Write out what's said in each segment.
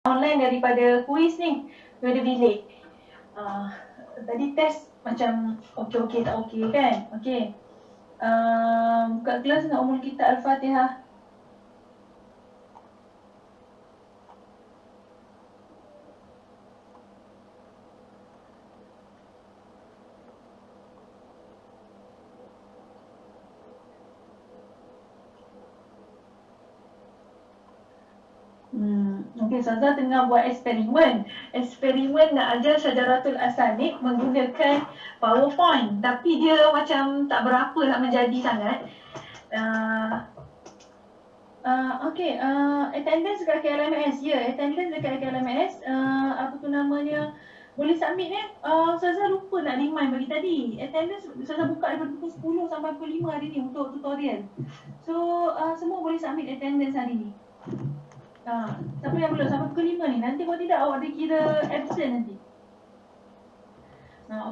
online daripada kuis ni, daripada bilik. Tadi test macam okey tak okey kan? Okey. Buka kelas dengan Ummul Kitab Al-Fatihah. Okey, Ustazah tengah buat eksperimen. Eksperimen nak ajar Syajaratul Asanid menggunakan PowerPoint. Tapi dia macam tak berapa nak menjadi sangat. Okey, attendance dekat KLMS. Ya, attendance dekat KLMS. Apa tu namanya? Boleh submit ni. Ustazah lupa nak remind bagi tadi. Attendance Ustazah buka daripada pukul 10 sampai pukul 5 hari ni untuk tutorial. So, semua boleh submit attendance hari ni. Siapa yang belum sampai pukul 5 ni? Nanti kalau tidak awak dikira absent nanti.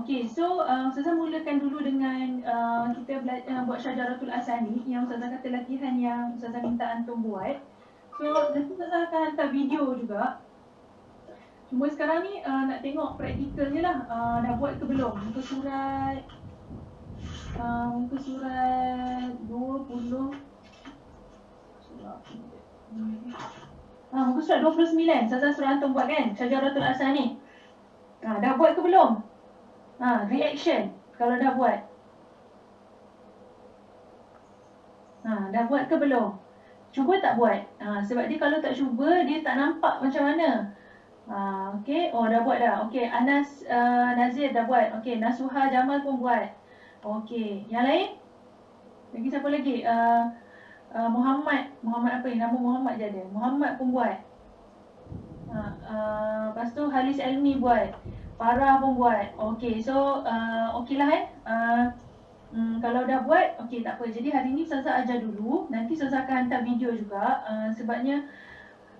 Okey, so Ustazah mulakan dulu dengan kita buat Syajaratul Asanid yang Ustazah kata latihan yang Ustazah minta antum buat. So, nanti Ustazah akan hantar video juga. Cuma sekarang ni nak tengok praktikalnya lah. Dah buat ke belum? Muka surat 20 muka surat 29. Ustazah suruh antum buat kan? Syajaratul Asanid. Dah buat ke belum? Reaction kalau dah buat. Dah buat ke belum? Cuba tak buat. Sebab dia kalau tak cuba, dia tak nampak macam mana. Okey, dah buat dah. Okey, Anas Nazir dah buat. Okey, Nasuha Jamal pun buat. Okey, yang lain? Lagi siapa lagi? Muhammad apa ni? Nama Muhammad je ada. Muhammad pun buat. Lepas tu Halis Elmi buat. Farah pun buat. Okey, so okey lah kalau dah buat, okey tak apa. Jadi hari ni Ustazah ajar dulu. Nanti Ustazah akan hantar video juga. Sebabnya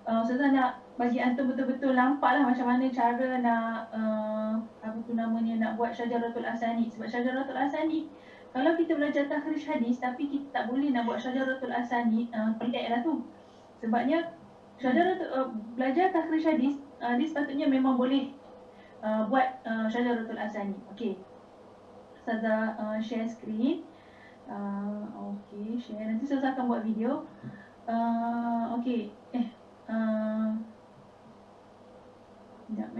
Ustazah nak bagi antum betul-betul nampak lah macam mana cara nak nak buat Syajaratul Asanid. Sebab Syajaratul Asanid, kalau kita belajar takhrij hadis tapi kita tak boleh nak buat Syajaratul Asanid, pelik lah tu. Sebabnya belajar takhrij hadis, dia sepatutnya memang boleh buat Syajaratul Asanid. Okey. Ustazah share screen. Okey, share. Nanti Ustazah akan buat video. Okey. Sekejap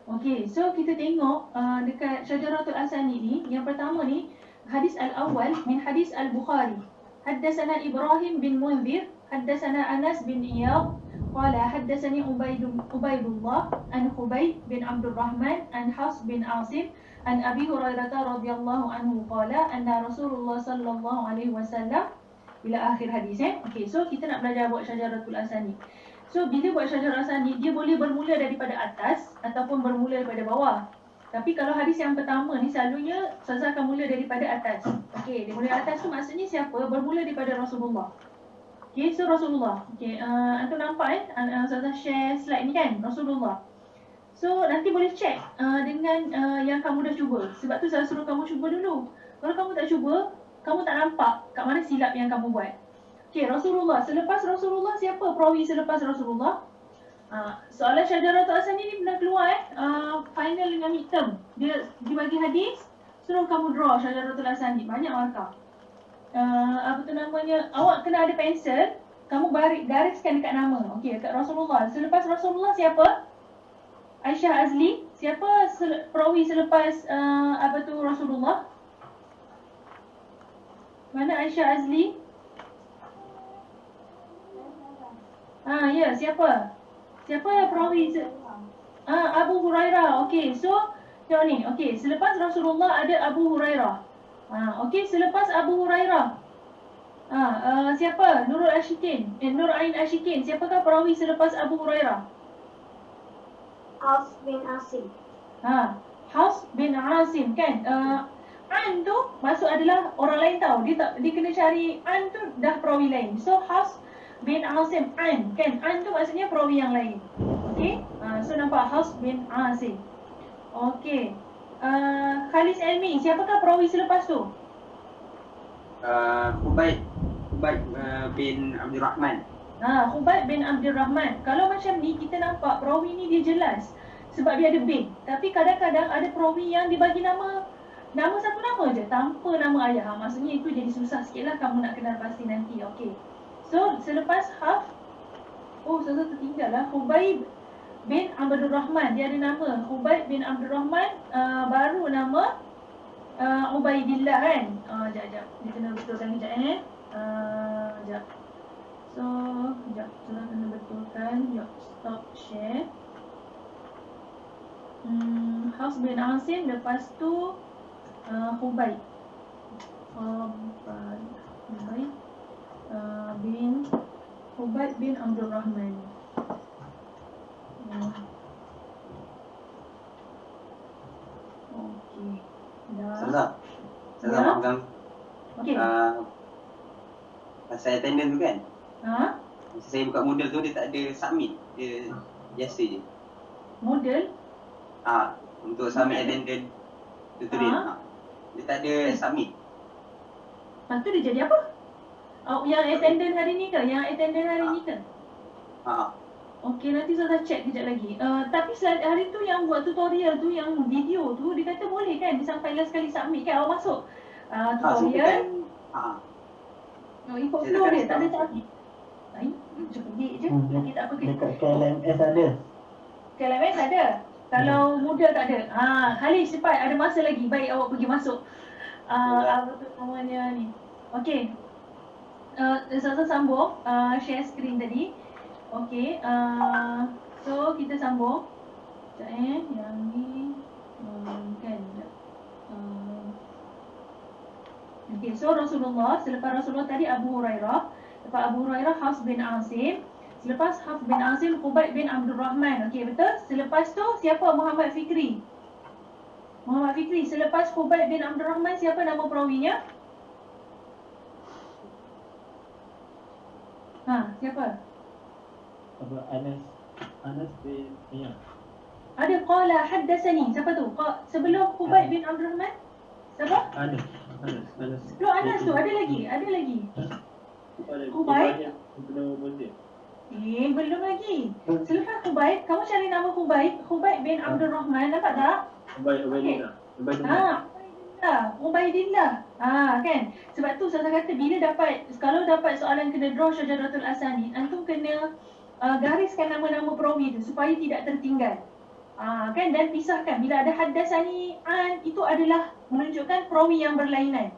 Okey, so kita tengok dekat Syajaratul Asanid ni, yang pertama ni, hadis al-awwal min hadis al-Bukhari. Haddatsana Ibrahim bin Munzir, haddatsana Anas bin Iyad, qala haddatsani Ubaidullah an Khubayb bin Abdul Rahman an Hafs bin Asim an Abi Hurairah radhiyallahu anhu qala anna Rasulullah sallallahu alaihi wasallam ila akhir hadis. Okey, so kita nak belajar buat Syajaratul Asanid. So, bila buat Syajaratul Asanid, dia boleh bermula daripada atas ataupun bermula daripada bawah. Tapi kalau hadis yang pertama ni, selalunya Ustazah akan mula daripada atas. Okey, dia mula atas tu maksudnya siapa? Bermula daripada Rasulullah. Okey, so Rasulullah. Okey, antum nampak Ustazah share slide ni kan? Rasulullah. So, nanti boleh check dengan yang kamu dah cuba. Sebab tu saya suruh kamu cuba dulu. Kalau kamu tak cuba, kamu tak nampak kat mana silap yang kamu buat. Okey, Rasulullah. Selepas Rasulullah, siapa perawi selepas Rasulullah? Soalan Syajaratul Asanid ni pernah keluar final dengan midterm. Dia bagi hadis, suruh kamu draw Syajaratul Asanid. Banyak markah. Awak kena ada pensel, kamu gariskan dekat nama. Okey, dekat Rasulullah. Selepas Rasulullah siapa? Aisyah Azli. Siapa perawi selepas Rasulullah? Mana Aisyah Azli? Ya, siapa? Siapa perawi? Abu Hurairah. Okey, so tengok ni. Okey, selepas Rasulullah ada Abu Hurairah. Okey, selepas Abu Hurairah, siapa? Nurul Ashikin. Nur Ain Ashikin. Siapakah perawi selepas Abu Hurairah? Hafs bin Asim. Hafs bin Asim kan? An tu maksud adalah orang lain tahu. Dia kena cari An tu dah perawi lain. So Hafs bin Asim An kan? An tu maksudnya perawi yang lain. Okey? So nampak Hafs bin Asim. Okey. Khalis Elmi, siapakah perawi selepas tu? Khubayb bin Abdul Rahman. Khubaib bin Abdul Rahman. Kalau macam ni kita nampak perawi ni dia jelas sebab dia ada bin. Tapi kadang-kadang ada perawi yang dibagi nama satu nama je tanpa nama ayah. Maksudnya itu jadi susah sikit lah kamu nak kenal pasti nanti. Okey. So selepas Haf, satu tertinggal lah. Khubaib bin Abdul Rahman. Dia ada nama Khubaib bin Abdul Rahman, baru nama Ubaidillah kan. Sekejap. Dia kena betulkan sekejap sekejap. So, sekejap. Kita kena betulkan. Yuk, stop share. Hafs bin Asim, lepas tu Khubaib. Khubaib bin Abdul Rahman. Okey. Salah pegang. Okey. Pasal attendance tu kan. Masa saya buka model tu dia tak ada submit. Dia biasa je. Model? Untuk submit attendance tutorial. Dia tak ada submit. Lepas tu dia jadi apa? Yang attendance hari ni ke? Okey, nanti saya check kejap lagi. Tapi hari tu yang buat tutorial tu, yang video tu, dia kata boleh kan? Dia sampai last kali submit kan? Awak masuk tutorial. Ikut flow dia, tak ada submit. Pergi je. Tak apa. Dekat KLMS ada. KLMS ada. Kalau muda tak ada. Halis cepat, ada masa lagi. Baik, awak pergi masuk. Apa tu namanya ni. Okey. Saya sambung share screen tadi. Okey, so kita sambung. Sekejap yang ni kan. Okey, so Rasulullah, selepas Rasulullah tadi Abu Hurairah, lepas Abu Hurairah Hafs bin Asim, selepas Hafs bin Asim Khubaib bin Abdul Rahman. Okey, betul? Selepas tu siapa? Muhammad Fikri. Selepas Khubaib bin Abdul Rahman siapa nama perawinya? Siapa? Anas bin Iyad. Ada qala haddatsani. Siapa tu? Sebelum Khubaib bin Abdul Rahman? Siapa? Anas. Sebelum Anas tu ada lagi. Khubaib. Belum lagi. Selepas Khubaib, kamu cari nama Khubaib bin Abdul Rahman, dapat tak? Ubaidillah. Kan? Sebab tu saya kata kalau dapat soalan kena draw syajaratul asanid, antum kena gariskan nama-nama perawi tu supaya tidak tertinggal. Kan, dan pisahkan bila ada haddatsani itu adalah menunjukkan perawi yang berlainan.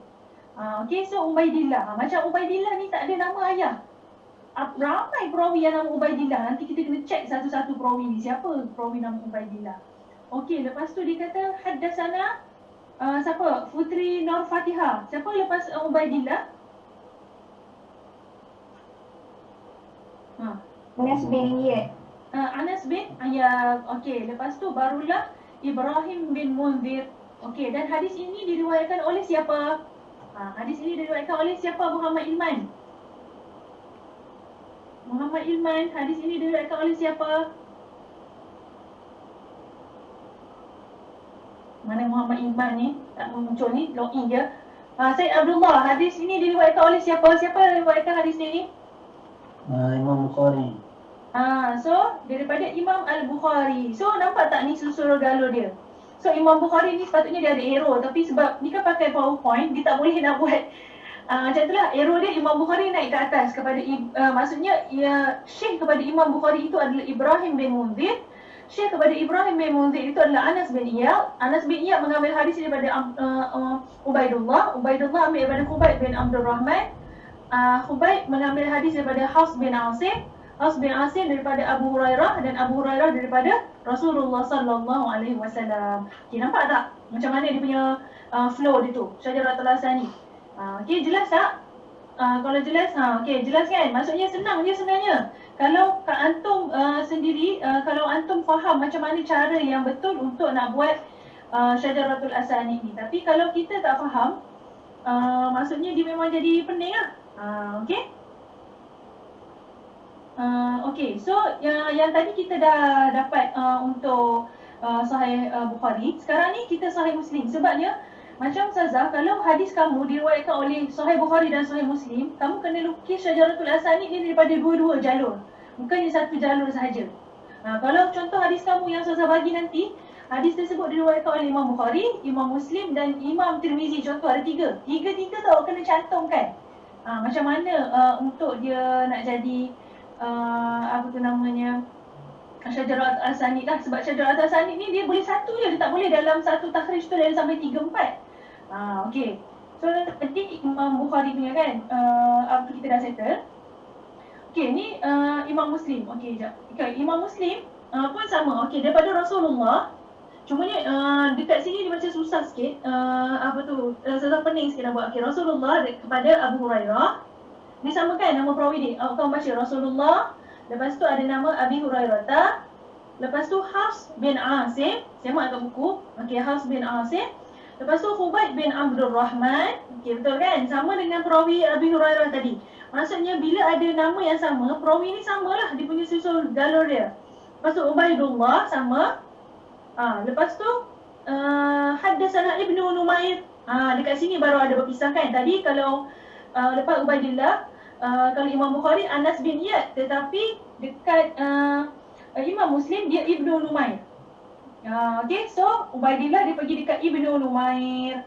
Okey, so Ubaidillah. Macam Ubaidillah ni tak ada nama ayah. Ramai perawi yang nama Ubaidillah. Nanti kita kena check satu-satu perawi ni. Siapa perawi nama Ubaidillah? Okey, lepas tu dia kata haddatsana siapa? Putri Nur Fatihah. Siapa lepas Ubaidillah? Anas bin Iyad. Anas bin Iyad. Okey, lepas tu barulah Ibrahim bin Munzir. Okey, dan hadis ini diriwayatkan oleh siapa? Hadis ini diriwayatkan oleh siapa? Muhammad Ilman. Hadis ini diriwayatkan oleh siapa? Mana Muhammad Ilman ni? Tak muncul ni, login je. Said Abdullah, hadis ini diriwayatkan oleh siapa? Siapa yang diriwayatkan hadis ni? Imam Bukhari. So daripada Imam Al-Bukhari. So nampak tak ni susul galo dia? So Imam Bukhari ni sepatutnya dia ada arrow, tapi sebab ni kan pakai PowerPoint, dia tak boleh nak buat macam itulah arrow dia. Imam Bukhari naik ke atas kepada maksudnya syekh kepada Imam Bukhari itu adalah Ibrahim bin Munzir. Syekh kepada Ibrahim bin Munzir itu adalah Anas bin Iyad. Anas bin Iyad mengambil hadis daripada Ubaidullah. Ubaidullah ambil daripada Khubaib bin Abdul Rahman. Khubaib mengambil hadis daripada Hafs bin Asim. Hafs bin Asim daripada Abu Hurairah, dan Abu Hurairah daripada Rasulullah sallallahu alaihi wasallam. Okey, nampak tak macam mana dia punya flow dia tu? Syajaratul Asani. Okey, jelas tak? Kalau jelas, okey, jelas kan? Maksudnya senang je sebenarnya. Kalau antum sendiri, kalau antum faham macam mana cara yang betul untuk nak buat Syajaratul Asani ni. Tapi kalau kita tak faham, maksudnya dia memang jadi pening lah. Okey? Okey, so yang tadi kita dah dapat untuk Sahih Bukhari. Sekarang ni kita Sahih Muslim. Sebabnya Macam Ustazah, kalau hadis kamu diriwayatkan oleh Sahih Bukhari dan Sahih Muslim, kamu kena lukis Syajaratul Asanid ni daripada dua-dua jalur, bukannya satu jalur sahaja. Kalau contoh hadis kamu yang Ustazah bagi nanti, hadis tersebut diriwayatkan oleh Imam Bukhari, Imam Muslim dan Imam Tirmizi, contoh ada tiga. Tiga-tiga tau kena cantumkan. Macam mana untuk dia nak jadi apa tu namanya, Syajaratul Asanid lah. Sebab Syajaratul Asanid ni dia boleh satu je, dia tak boleh dalam satu takhrij tu ada sampai 3-4. Okey. So nanti Imam Bukhari punya kan, apa tu kita dah settle. Okey, ni Imam Muslim. Okey, jap. Okay, Imam Muslim pun sama. Okey, daripada Rasulullah. Cumanya dekat sini dia macam susah sikit. Apa tu? Susah pening sikit nak buat. Okey, Rasulullah kepada Abu Hurairah. Ni sama kan nama perawi dia? Kau baca Rasulullah. Lepas tu ada nama Abi Hurairah. Lepas tu Hafs bin Asim. Semak kat buku. Okey, Hafs bin Asim. Lepas tu Khubayb bin Abdul Rahman. Okey, betul kan? Sama dengan perawi Abi Hurairah tadi. Maksudnya bila ada nama yang sama, perawi ni samalah dia punya susul jalur dia. Lepas tu Ubaidullah sama. Lepas tu Haddatsana Ibnu Numair. Dekat sini baru ada berpisah kan. Tadi kalau lepas Ubaidillah, kalau Imam Bukhari Anas bin Iyad, tetapi dekat Imam Muslim dia Ibnu Numair. Okay, so Ubaidillah dia pergi dekat Ibnu Numair.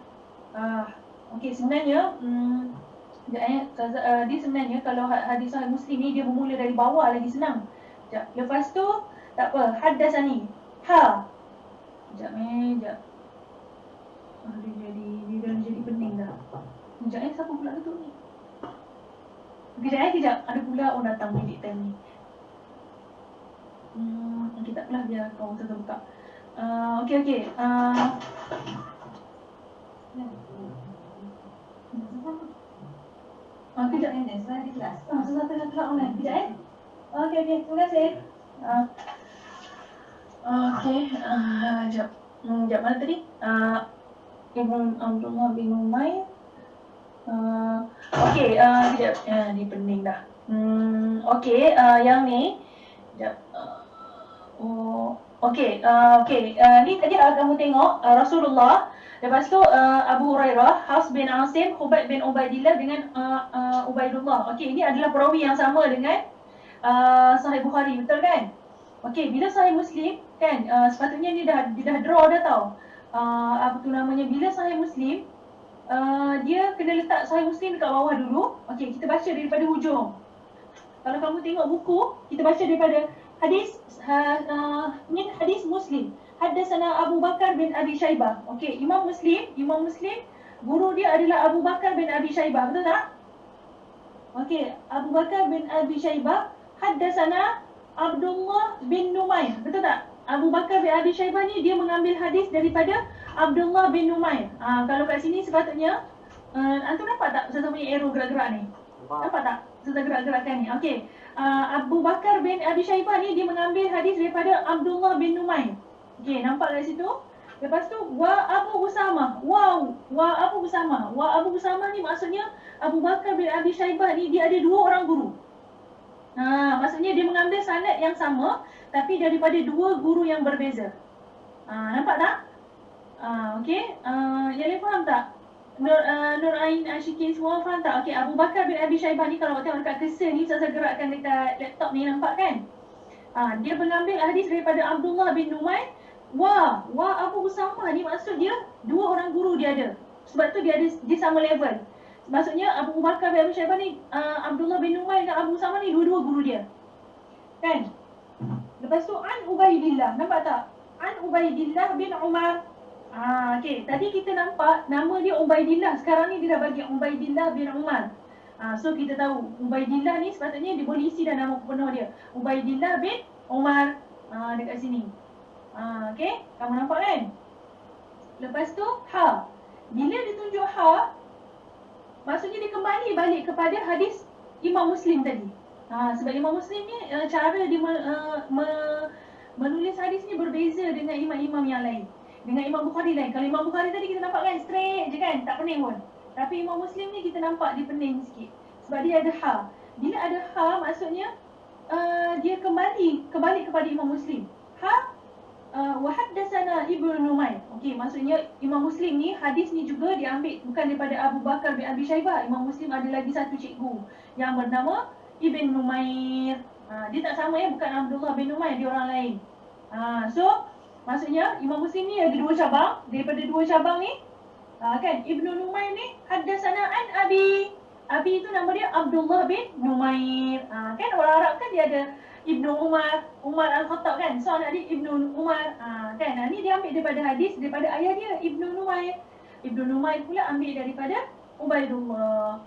Okay, sebenarnya dia sebenarnya kalau hadis Sahih Muslim ni dia bermula dari bawah lagi senang. Lepas tu tak apa, Haddatsani. Sekejap. Dia dah jadi pening dah. Sekejap siapa pula ketuk ni? Kejap. Ada pula orang datang edit time ni. Okay, tak apalah, biar kau Ustazah buka. Okey. Kejap. Ustazah tengah kelas online. Kejap Okey, terima kasih. Okey, sekejap. Sekejap, mana tadi? Ibn Abdullah bin Umair. Okey, sekejap. Ni pening dah. Okey, yang ni. Sekejap. Okey. Ni tadi kamu tengok Rasulullah. Lepas tu Abu Hurairah, Hafs bin Asim, Khubayb bin Ubaidillah dengan Ubaidullah. Okey, ini adalah perawi yang sama dengan Sahih Bukhari, betul kan? Okey, bila Sahih Muslim kan, sepatutnya ni dah draw dah tau. Apa tu namanya, bila Sahih Muslim dia kena letak Sahih Muslim dekat bawah dulu. Okey, kita baca daripada hujung. Kalau kamu tengok buku, kita baca daripada hadis hadis Muslim. Haddatsana Abu Bakar bin Abi Syaibah. Okey, Imam Muslim, guru dia adalah Abu Bakar bin Abi Syaibah, betul tak? Okey, Abu Bakar bin Abi Syaibah. Haddatsana Abdullah bin Numair, betul tak? Abu Bakar bin Abi Syaibah ni dia mengambil hadis daripada Abdullah bin Numair. Kalau kat sini sepatutnya antum nampak tak Ustazah punya arrow gerak-gerak ni? Nampak tak? Ustazah gerak-gerakkan ni. Okey. Abu Bakar bin Abi Syaibah ni dia mengambil hadis daripada Abdullah bin Numair. Okey, nampak kat situ? Lepas tu wa Abu Usamah. Wa Abu Usamah. Wa Abu Usamah ni maksudnya Abu Bakar bin Abi Syaibah ni dia ada dua orang guru. Maksudnya dia mengambil sanad yang sama tapi daripada dua guru yang berbeza. Nampak tak? Okey. Yang lain faham tak? Nur Ain, Ashikin semua faham tak? Okey, Abu Bakar bin Abi Syaibah ni kalau tengok dekat cursor ni, saya gerakkan dekat laptop ni, nampak kan? Dia mengambil hadis daripada Abdullah bin Numair. Wa Abu Usamah ni maksud dia dua orang guru dia ada. Sebab tu dia sama level. Maksudnya Abu Bakar bin Abi Syaibah ni, Abdullah bin Numair dan Abu Usamah ni dua-dua guru dia. Kan? Lepas tu An Ubaidillah, nampak tak? An Ubaidillah bin Umar. Okey, tadi kita nampak nama dia Ubaidillah, sekarang ni dia dah bagi Ubaidillah bin Umar. So kita tahu Ubaidillah ni sepatutnya dia boleh isi dah nama penuh dia. Ubaidillah bin Umar dekat sini. Okey, kamu nampak kan? Lepas tu bila dia tunjuk maksudnya dia kembali balik kepada hadis Imam Muslim tadi. Sebab Imam Muslim ni cara dia menulis hadis ni berbeza dengan imam-imam yang lain. Dengan Imam Bukhari lain. Kalau Imam Bukhari tadi kita nampak kan straight je kan, tak pening pun. Tapi Imam Muslim ni kita nampak dia pening sikit. Sebab dia ada Bila ada maksudnya dia kembali kepada Imam Muslim. wa haddatsana Ibnu Numair. Okey, maksudnya Imam Muslim ni hadis ni juga diambil bukan daripada Abu Bakar bin Abi Syaibah. Imam Muslim ada lagi satu cikgu yang bernama Ibn Numair. Dia tak sama ya, bukan Abdullah bin Numair, dia orang lain. So maksudnya Imam Muslim ni ada dua cabang. Daripada dua cabang ni kan Ibnu Numair ni haddatsana an Abi. Abi itu nama dia Abdullah bin Numair. Kan orang Arab kan dia ada Ibnu Umar, Umar Al-Khattab kan. So anak dia Ibnu Umar. Kan ni dia ambil daripada hadis daripada ayah dia Ibnu Numair. Ibnu Numair pula ambil daripada Ubaidullah.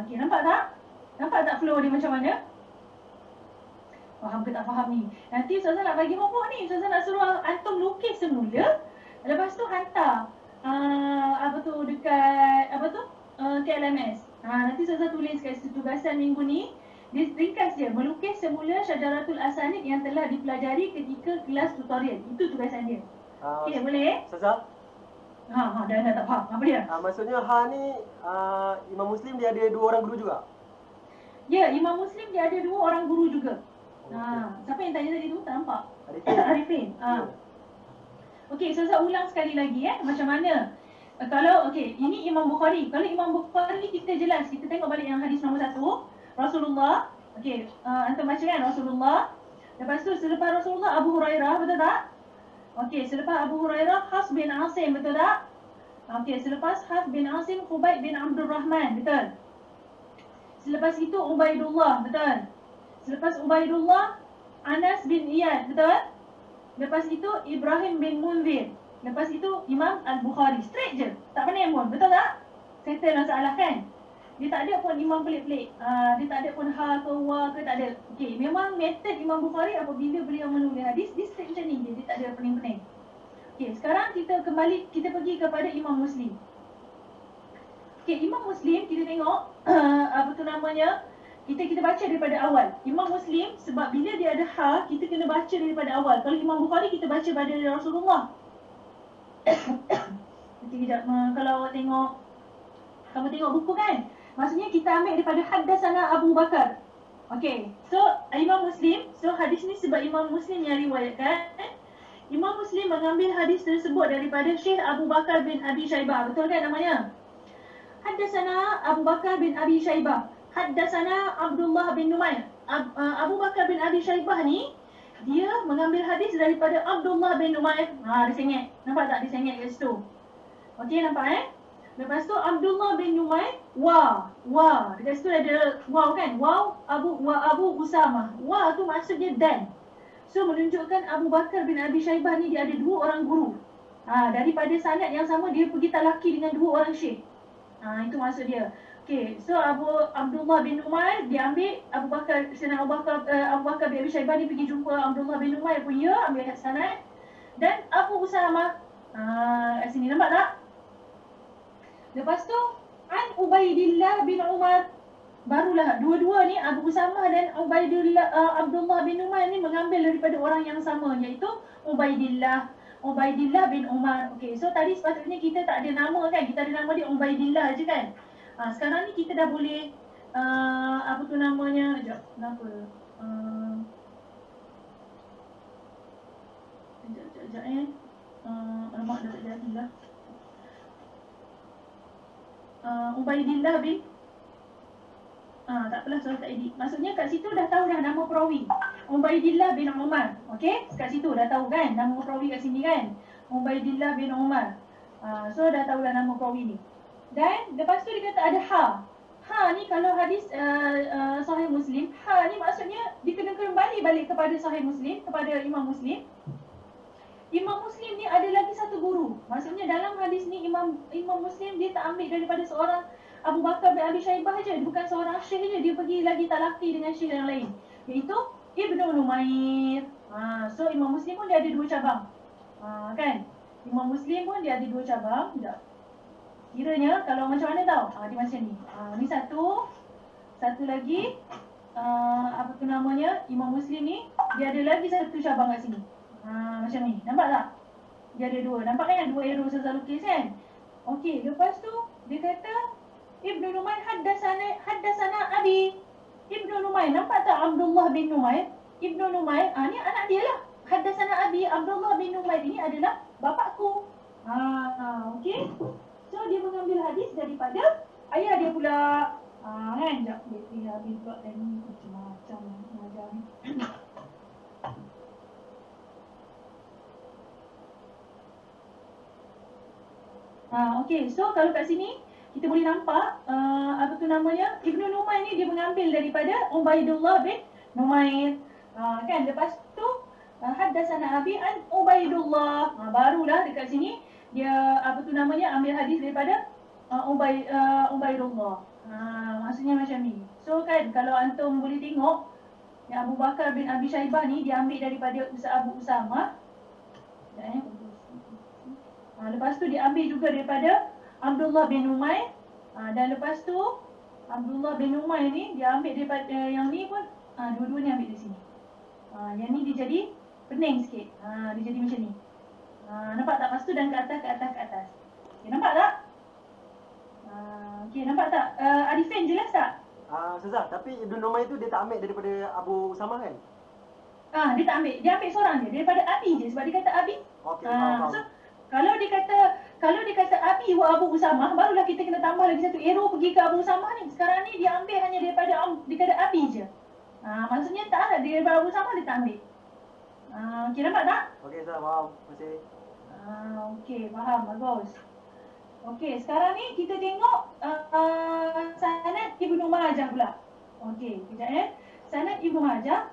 Okey, nampak tak? Nampak tak flow dia macam mana? Faham ke tak faham ni? Nanti Ustazah nak bagi homework ni. Ustazah nak suruh antum lukis semula. Lepas tu hantar dekat KLMS. Nanti Ustazah tulis kat situ tugasan minggu ni. Dia ringkas dia, melukis semula Syajaratul Asanid yang telah dipelajari ketika kelas tutorial. Itu tugasan dia. Okey, boleh? Ustazah? Dah tak faham. Apa dia? Maksudnya ni Imam Muslim dia ada dua orang guru juga? Ya, Imam Muslim dia ada dua orang guru juga. Siapa yang tanya tadi tu? Tak nampak? Arifin. Okey, Ustazah ulang sekali lagi macam mana? Kalau ini Imam Bukhari. Kalau Imam Bukhari kita jelas, kita tengok balik yang hadis nombor 1. Rasulullah. Okey, antum baca kan Rasulullah. Lepas tu selepas Rasulullah Abu Hurairah, betul tak? Okey, selepas Abu Hurairah Hafs bin Asim, betul tak? Okey, selepas Hafs bin Asim Khubayb bin Abdul Rahman, betul? Selepas itu Ubaidullah, betul? Selepas Ubaidullah Anas bin Iyad, betul? Lepas itu Ibrahim bin Munzir. Lepas itu Imam Al-Bukhari. Straight je, tak pandai pun, betul tak? Settle masalah kan? Dia tak ada pun imam pelik-pelik. Dia tak ada pun ha ke wa ke, tak ada. Okey, memang method Imam Bukhari apabila beliau menulis hadis, dia straight macam ni je, dia tak ada pening-pening. Okey, sekarang kita pergi kepada Imam Muslim. Okey, Imam Muslim kita tengok kita baca daripada awal. Imam Muslim sebab bila dia ada ha, kita kena baca daripada awal. Kalau Imam Bukhari kita baca pada Rasulullah. Kejap, kalau kamu tengok buku kan, maksudnya kita ambil daripada haddatsana Abu Bakar. Okey, so Imam Muslim, so hadis ni sebab Imam Muslim yang riwayatkan. Imam Muslim mengambil hadis tersebut daripada Syekh Abu Bakar bin Abi Syaibah. Betul kan namanya? Haddatsana Abu Bakar bin Abi Syaibah. Haddatsana Abdullah bin Numair. Abu Bakar bin Abi Syaibah ni dia mengambil hadis daripada Abdullah bin Numair. Dia sengit. Nampak tak dia sengit kat situ? Okey, nampak Lepas tu Abdullah bin Numair dekat situ ada waw kan, Abu Usamah. Wa tu maksudnya dan. So menunjukkan Abu Bakar bin Abi Syaibah ni dia ada dua orang guru. Daripada sanad yang sama dia pergi talaki dengan dua orang syekh. Itu maksud dia. Okey, so Abdullah bin Numair dia ambil Abu Bakar bin Abi Syaibah ni pergi jumpa Abdullah bin Numair punya, ambil sanad. Dan Abu Usamah kat sini, nampak tak? Lepas tu an Ubaidillah bin Umar. Barulah dua-dua ni Abu Usamah dan Abdullah bin Umar ni mengambil daripada orang yang sama, iaitu Ubaidillah bin Umar. Okey, so tadi sepatutnya kita tak ada nama kan, kita ada nama dia Ubaidillah je kan. Sekarang ni kita dah boleh kenapa? Sekejap alamak dah tak jadilah. Ubaidillah bin tak apalah, soal tak edit. Maksudnya kat situ dah tahu dah nama perawi Ubaidillah bin Umar. Okey, kat situ dah tahu kan nama perawi kat sini kan, Ubaidillah bin Umar. So dah tahu dah nama perawi ni. Dan lepas tu dia kata ada ha ni kalau hadis Sahih Muslim, ha ni maksudnya dia kena kembali balik kepada Sahih Muslim, kepada Imam Muslim. Imam Muslim ni ada lagi satu guru. Maksudnya dalam hadis ni Imam Muslim dia tak ambil daripada seorang Abu Bakar bin Abi Syaibah je, bukan seorang syekh je, dia pergi lagi talaki dengan syekh yang lain, iaitu Ibnu Numair. So Imam Muslim pun dia ada dua cabang. Kan? Imam Muslim pun dia ada dua cabang. Kiranya kalau macam mana tau? Dia macam ni. Ni satu lagi Imam Muslim ni dia ada lagi satu cabang kat sini. Macam ni. Nampak tak? Dia ada dua. Nampak kan dua arrow Ustazah lukis kan? Okey, lepas tu dia kata Ibnu Numair haddatsana Abi. Ibnu Numair, nampak tak Abdullah bin Numair? Ibnu Numair, ni anak dia lah. haddatsana abi Abdullah bin Numair ini adalah bapakku. Okey. So dia mengambil hadis daripada ayah dia pula. Kan? Sekejap. Dia habis pula ni macam-macam mengajar ni. Okey. So kalau kat sini kita boleh nampak apa tu namanya, Ibnu Numair ni dia mengambil daripada Ubaidullah bin Numair. Kan? Lepas tu haddatsana abi an Ubaidullah. Barulah dekat sini dia apa tu namanya ambil hadis daripada Ubaidullah. Maksudnya macam ni. So kan kalau antum boleh tengok yang Abu Bakar bin Abi Syaibah ni dia ambil daripada Abu Usamah. Lepas tu dia ambil juga daripada Abdullah bin Numair. Dan lepas tu Abdullah bin Numair ni dia ambil daripada yang ni pun dua-dua ni ambil di sini. Yang ni dia jadi pening sikit. Dia jadi macam ni. Nampak tak? Lepas tu dan ke atas. Okay, nampak tak? Okay, nampak tak? Arifin jelas tak? Ustazah, tapi Ibnu Numair tu dia tak ambil daripada Abu Usamah kan? Dia tak ambil. Dia ambil seorang je daripada Abi je sebab dia kata Abi. Okey, faham. So kalau dia kata Abi wa Abu Usamah, barulah kita kena tambah lagi satu arrow pergi ke Abu Usamah ni. Sekarang ni dia ambil hanya daripada dia kata Abi je. Maksudnya tak ada daripada Abu Usamah dia tak ambil. Okey, nampak tak? Okey, Ustazah, faham. Terima kasih. Okey, faham. Bagus. Okey, sekarang ni kita tengok sanad Ibnu Majah pula. Okey, kejap ya. Sanad Ibnu Majah.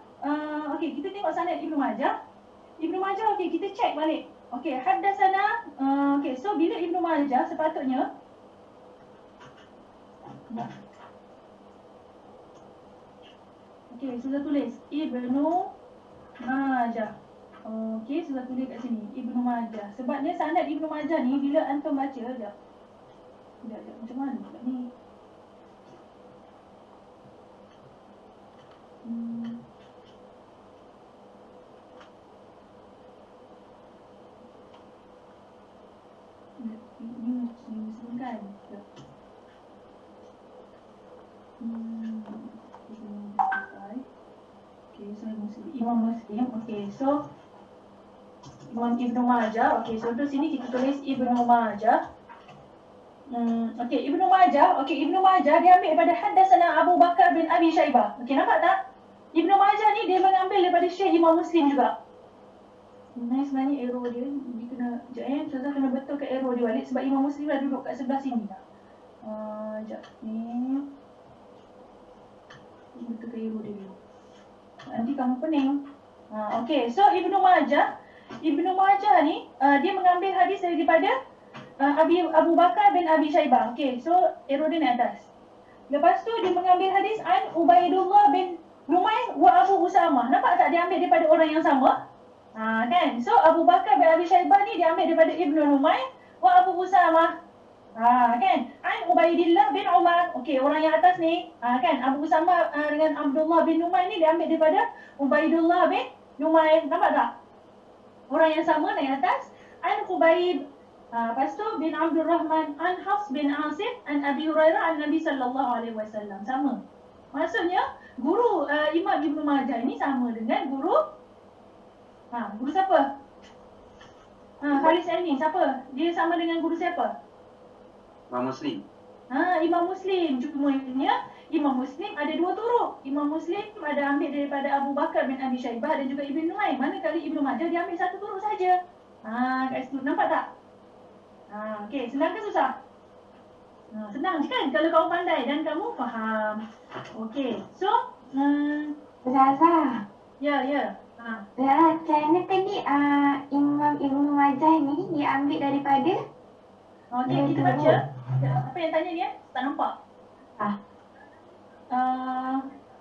Okey, kita tengok sanad Ibnu Majah. Ibnu Majah, okey, kita check balik. Okey, haddatsana. Okey, so bila Ibnu Majah sepatutnya okey, sudah tulis Ibnu Majah. Okey, sudah tulis kat sini Ibnu Majah. Sebabnya sanad Ibnu Majah ni bila antum baca sekejap. Macam mana pula ni? Ini Muslim kan? Okay, so Imam Muslim. Okay, so Imam Ibnu Majah. Okay, so tu sini kita tulis Ibnu Majah. Okay, Ibnu Majah. Okay, Ibnu Majah dia ambil daripada haddatsana Abu Bakar bin Abi Syaibah. Okay, nampak tak? Ibnu Majah ni dia mengambil daripada Syekh Imam Muslim juga. Sebenarnya arrow dia kena Ustazah kena betulkan arrow dia balik sebab Imam Muslim dah duduk kat sebelah sini dah. Sekejap ni. Betulkan arrow dia dulu. Nanti kamu pening. Okay, so Ibnu Majah ni dia mengambil hadis daripada Abu Bakar bin Abi Syaibah. Okay, so arrow dia naik atas. Lepas tu dia mengambil hadis an Ubaidullah bin Numair wa Abu Usamah. Nampak tak dia ambil daripada orang yang sama? Kan? So Abu Bakar bin Abi Syaibah ni dia ambil daripada Ibnu Numair wa Abu Usamah. Kan? An Ubaidillah bin Umar. Okey, orang yang atas ni, kan? Abu Usamah dengan Abdullah bin Numair ni dia ambil daripada Ubaidullah bin Numair. Nampak tak? Orang yang sama naik atas. An Khubayb. Lepas tu bin Abdul Rahman an Hafs bin Asim an Abi Hurairah an Nabi sallallahu alaihi wasallam. Sama. Maksudnya guru Imam Ibnu Majah ini sama dengan guru guru siapa? Khalis Ilmi siapa? Dia sama dengan guru siapa? Imam Muslim. Imam Muslim. Cumanya Imam Muslim ada dua turuk. Imam Muslim ada ambil daripada Abu Bakar bin Abi Syaibah dan juga Ibnu Numair. Manakala Ibnu Majah dia ambil satu turuk saja. Kat situ nampak tak? Okey, senang ke susah? Senang kan kalau kamu pandai dan kamu faham. Okey, so Ustazah. Ya. Macam mana tadi Imam Ibnu Majah ni dia ambil daripada? Okey, kita baca. Apa yang tanya dia? Tak nampak.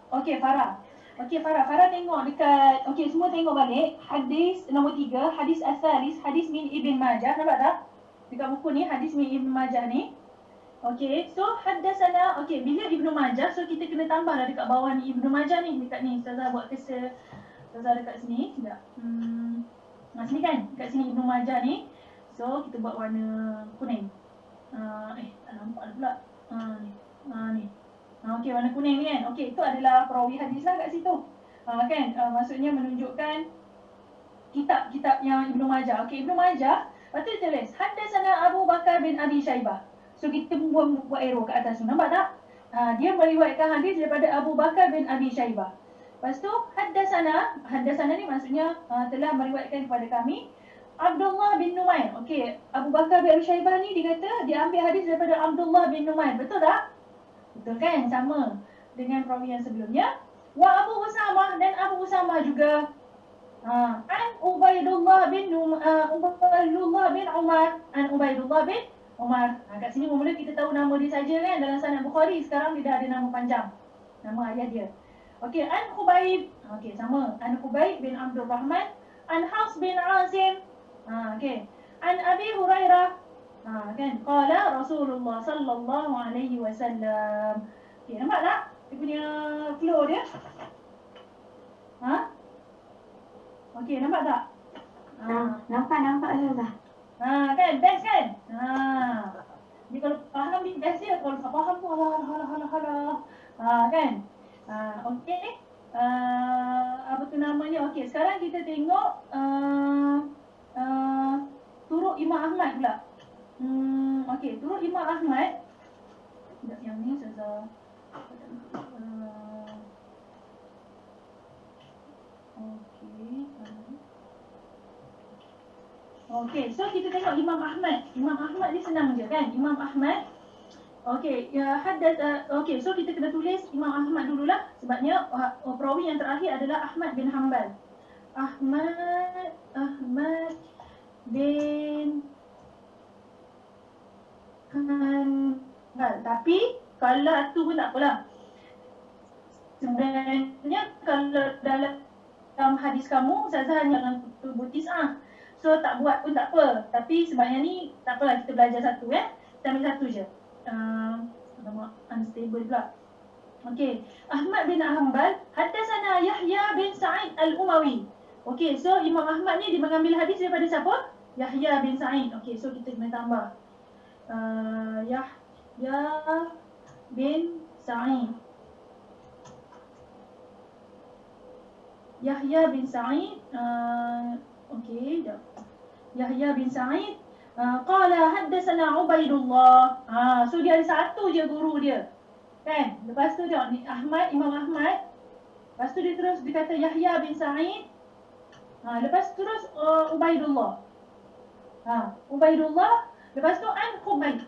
Okey, Farah. Farah tengok dekat. Okey, semua tengok balik. Hadis nombor 3, hadis as-salis, hadis min Ibn Majah. Nampak tak? Dekat buku ni, hadis min Ibn Majah ni. Okey, so haddatsana. Okey, bila Ibnu Majah, so kita kena tambahlah dekat bawah ni Ibnu Majah ni. Dekat ni, Ustazah buat cursor. Ustazah dekat sini. Sekejap. Sini kan? Dekat sini Ibnu Majah ni. So, kita buat warna kuning. Tak nampak pula. Ni. Okey, warna kuning ni kan. Okey, itu adalah perawi hadis lah kat situ. Kan? Maksudnya menunjukkan kitab yang Ibnu Majah. Okey, Ibnu Majah, lepas tu dia tulis haddatsana Abu Bakar bin Abi Syaibah. So kita buat arrow kat atas tu, nampak tak? Dia meriwayatkan hadis daripada Abu Bakar bin Abi Syaibah. Lepas tu haddatsana ni maksudnya telah meriwayatkan kepada kami Abdullah bin Numair. Okey, Abu Bakar bin Abi Syaibah ni dia kata dia ambil hadis daripada Abdullah bin Numair. Betul tak? Betul kan? Sama dengan perawi yang sebelumnya. Wa Abu Usamah, dan Abu Usamah juga an Ubaidullah bin Umar, an Ubaidullah bin Umar. Kat sini mula kita tahu nama dia saja kan dalam sanad Bukhari. Sekarang dia dah ada nama panjang, nama ayah dia. Okey, an Khubayb. Okey, sama. An Khubayb bin Abdul Rahman, an Hafs bin Asim. Okey. An Abi Hurairah. Kan? Qala Rasulullah sallallahu alaihi wasallam. Okey, nampak tak? Dia punya flow dia. Okey, nampak tak? Nampak Ustazah. Kan? Best kan? Jadi kalau faham ni best dia. Kalau tak faham tu halah. Kan? Okey. Apa tu namanya? Okey, sekarang kita tengok turuk Imam Ahmad pula. Okey, turuk Imam Ahmad. Sekejap, yang ni Ustazah. Okey, so kita tengok Imam Ahmad. Imam Ahmad ni senang je kan? Imam Ahmad. Okey, okey, so kita kena tulis Imam Ahmad dululah sebabnya perawi yang terakhir adalah Ahmad bin Hanbal. Ahmad bin Hanbal. Tapi kalau tu pun tak apalah. Sebenarnya kalau dalam hadis kamu Ustazah hanya dengan tubuh tis'ah. So tak buat pun tak apa. Tapi sebabnya ni tak apalah, kita belajar satu ya. Kita ambil satu je. Unstable pula. Okey, Ahmad bin Hanbal haddatsana Yahya bin Sa'id al-Umawi. Okey, so Imam Ahmad ni dia mengambil hadis daripada siapa? Yahya bin Sa'id. Okey, so kita kena tambah Yahya bin Sa'id. Yahya bin Sa'id. Okey, dah. Yahya bin Sa'id qala haddatsana Ubaidullah. So dia ada satu je guru dia. Kan? Lepas tu tengok ni Imam Ahmad. Lepas tu dia terus dia kata Yahya bin Sa'id. Lepas terus Ubaidullah. Ubaidullah. Lepas tu an Khubayb.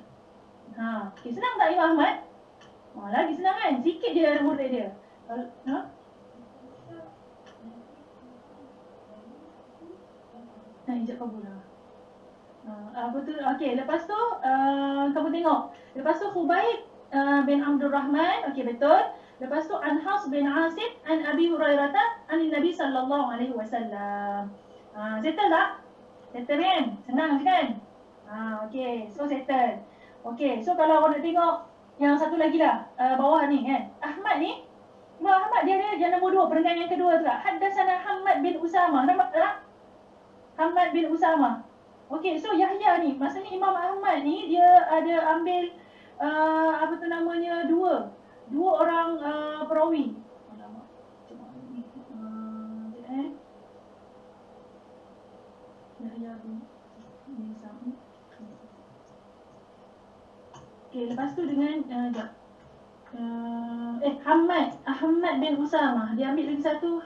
Okay, senang tak Imam Ahmad? Lagi senang kan? Sikit dia ada murid dia. Ijab kabul lah. Apa tu? Okey, lepas tu kamu tengok. Lepas tu Khubayb bin Abdul Rahman. Okey, betul. Lepas tu an Hafs bin Asim an Abi Hurairah an Nabi sallallahu alaihi wasallam. Settle tak? Settle kan? Senang je kan? Okey, so settle. Okey, so kalau awak nak tengok yang satu lagi lah, bawah ni kan. Ahmad ni, Imam Ahmad dia ada yang nombor 2, peringkat yang kedua tu tak. Haddatsana Hamad bin Usamah. Nampak tak? Hamad bin Usamah. Okey, so Yahya ni, maksudnya Imam Ahmad ni dia ada ambil apa tu namanya, dua orang perawi. Alamak, macam mana ni? Yahya bin Sa'id. Okey, lepas tu dengan Ahmad bin Usamah. Dia ambil lagi satu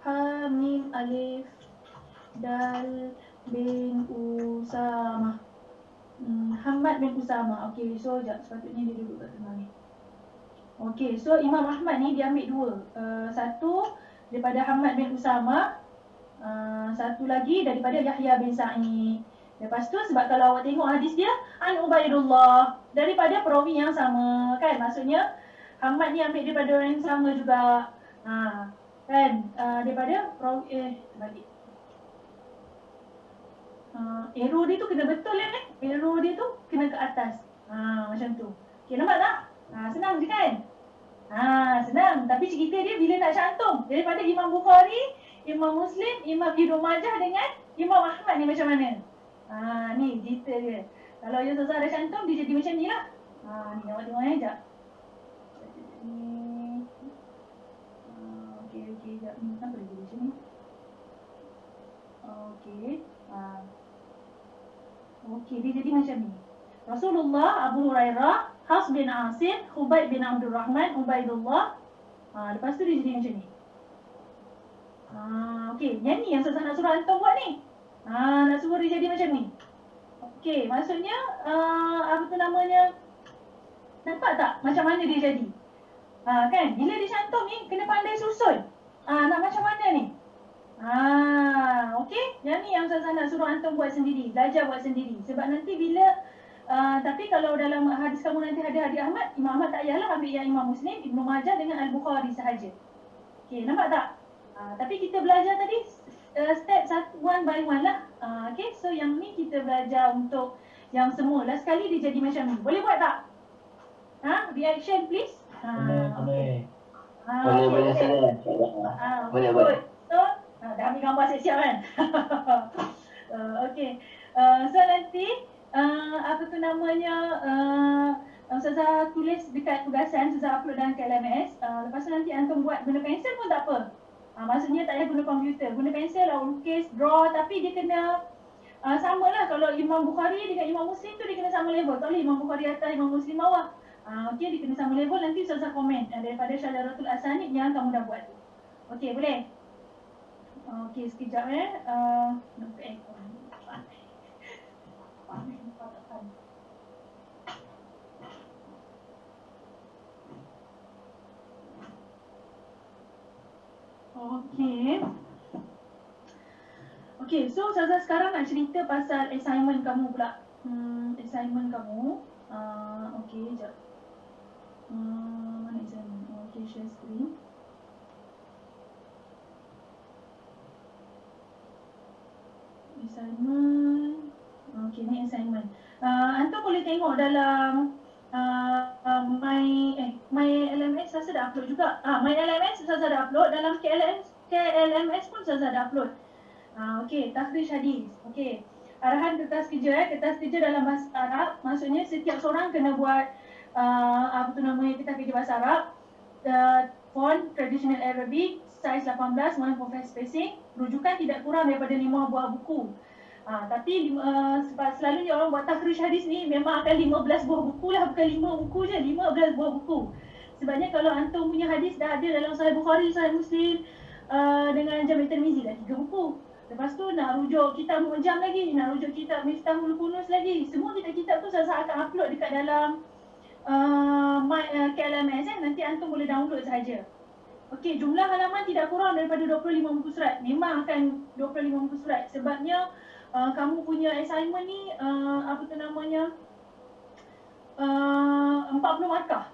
Hamim Alif Dal bin Usamah. Hamad bin Usamah. Okey, so sekejap, sepatutnya dia duduk kat tengah ni. Okey, so Imam Ahmad ni dia ambil dua. Satu daripada Hamad bin Usamah, satu lagi daripada Yahya bin Sa'id. Lepas tu sebab kalau awak tengok hadis dia an Ubaidullah, daripada perawi yang sama kan. Maksudnya Hamad ni ambil daripada orang yang sama juga. Kan, daripada perawi balik. Arrow dia tu kena betul kan? Arrow dia tu kena ke atas. Macam tu. Okey, nampak tak? Senang je kan? Senang. Tapi cerita dia bila nak cantum daripada Imam Bukhari, Imam Muslim, Imam Ibnu Majah dengan Imam Ahmad ni macam mana? Ni cerita dia. Kalau ya Ustazah ada cantum, dia jadi macam ni lah. Ni awak tengok sekejap. Ni. Okey, sekejap. Ni kenapa dia jadi macam ni? Rasulullah, Abu Hurairah, Hafs bin Asim, Khubayb bin Abdul Rahman, Ubaidullah. Lepas tu dia jadi macam ni. Okey, yang ni yang Ustazah nak suruh antum buat ni. Nak suruh dia jadi macam ni. Okey, maksudnya apa tu namanya? Nampak tak macam mana dia jadi? Kan? Bila dia cantum ni kena pandai susun. Nak macam mana ni? Okey, yang ni yang Ustazah nak suruh antum buat sendiri, belajar buat sendiri. Sebab nanti bila tapi kalau dalam hadis kamu nanti ada hadis Ahmad, Imam Ahmad tak payahlah ambil yang Imam Muslim, Ibnu Majah dengan Al-Bukhari sahaja. Okey, nampak tak? Tapi kita belajar tadi step one by one lah. Okay, so yang ni kita belajar untuk yang semua. Last sekali dia jadi macam ni. Boleh buat tak? Reaction please. Boleh. Boleh saya. Boleh. So, dah ambil gambar siap-siap kan? Okay. So nanti apa tu namanya Ustazah tulis dekat tugasan, Ustazah upload dalam KLMS. Lepas tu nanti antum buat guna pensel pun tak apa. Maksudnya tak payah guna komputer. Guna pensel lah, lukis, draw. Tapi dia kena sama lah. Kalau Imam Bukhari dengan Imam Muslim tu dia kena sama level. Tak boleh Imam Bukhari atas, Imam Muslim bawah. Okay, dia kena sama level. Nanti Ustazah komen daripada Syajaratul Asanid yang kamu dah buat tu. Okay, boleh? Okay, sekejap Okay, so Ustazah sekarang nak cerita pasal assignment kamu pula. Assignment kamu. Okay, sekejap. Mana assignment? Okay, share screen. Assignment. Okay, ni assignment. Antum boleh tengok dalam my LMS Ustazah dah upload juga. My LMS Ustazah dah upload. Dalam KLMS pun Ustazah dah upload. Okey, takhrij hadis. Okey. Arahan kertas kerja kertas kerja dalam bahasa Arab. Maksudnya setiap seorang kena buat apa tu namanya, kertas kerja bahasa Arab. Font traditional Arabic, size 18, 1.5 spacing. Rujukan tidak kurang daripada 5 buah buku. Tapi selalunya orang buat takhrij hadis ni memang akan 15 buah buku lah, bukan 5 buku je, 15 buah buku. Sebabnya kalau antum punya hadis dah ada dalam Sahih Bukhari, Sahih Muslim dengan Jami' Tirmizi dah 3 buku. Lepas tu nak rujuk kitab Mu'jam lagi, nak rujuk kitab Miftahul Kunuz lagi. Semua kitab-kitab tu saya akan upload dekat dalam KLMS nanti antum boleh download sahaja. Okey, jumlah halaman tidak kurang daripada 25 muka surat. Memang akan 25 muka surat sebabnya kamu punya assignment ni apa tu namanya 40 markah.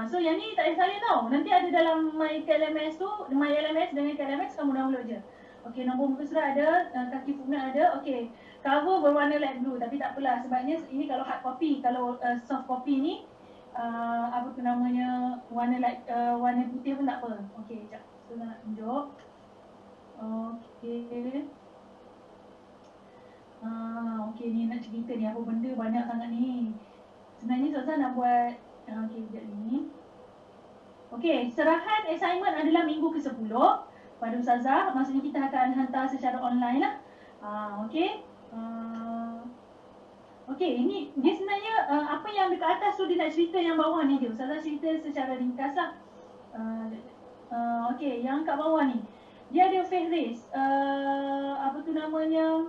So yang ni tak payah salin tau. Nanti ada dalam my KLMS tu, my LMS dengan KLMS kamu download je. Okey, nombor muka surat ada, kaki footnote ada. Okey, cover berwarna light blue tapi tak apalah sebabnya ini kalau hard copy, kalau soft copy ni apa tu namanya warna light warna putih pun tak apa. Okey, jap. So nak tunjuk. Okey. Okey, ni nak cerita ni apa benda banyak sangat ni. Sebenarnya Ustazah nak buat okey, sekejap ni. Okey, serahan assignment adalah minggu ke-10 pada Ustazah. Maksudnya kita akan hantar secara online lah. Okey. Okey, ini dia sebenarnya apa yang dekat atas tu dia nak cerita yang bawah ni je. Ustazah cerita secara ringkas lah. Okey, yang kat bawah ni dia ada fehris apa tu namanya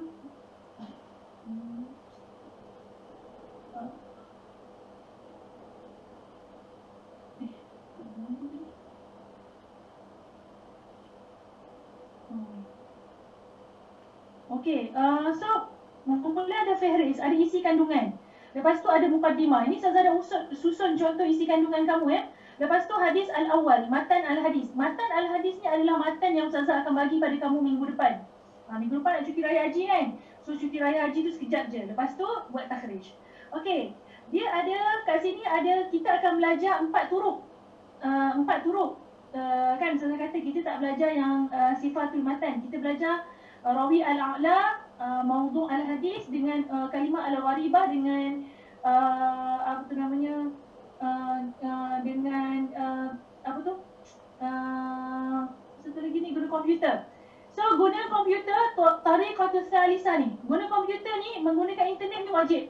Okey, so mula ada fehris, ada isi kandungan. Lepas tu ada mukaddimah. Ini Ustazah dah susun contoh isi kandungan kamu Lepas tu hadis al-awwal, matan al-hadis. Matan al-hadis ni adalah matan yang Ustazah akan bagi pada kamu minggu depan. Minggu depan nak cuti raya haji kan? So cuti raya haji tu sekejap je. Lepas tu buat takhrij. Okey, dia ada kat sini ada kita akan belajar 4 turuk. 4 turuk. Kan Ustazah kata kita tak belajar yang sifatul matan. Kita belajar rawi al-a'la, maudhu' al-hadis dengan kalimah al-gharibah dengan apa tu namanya dengan apa tu satu lagi ni guna komputer. So guna komputer tariqatus salisah ni. Guna komputer ni menggunakan internet ni wajib.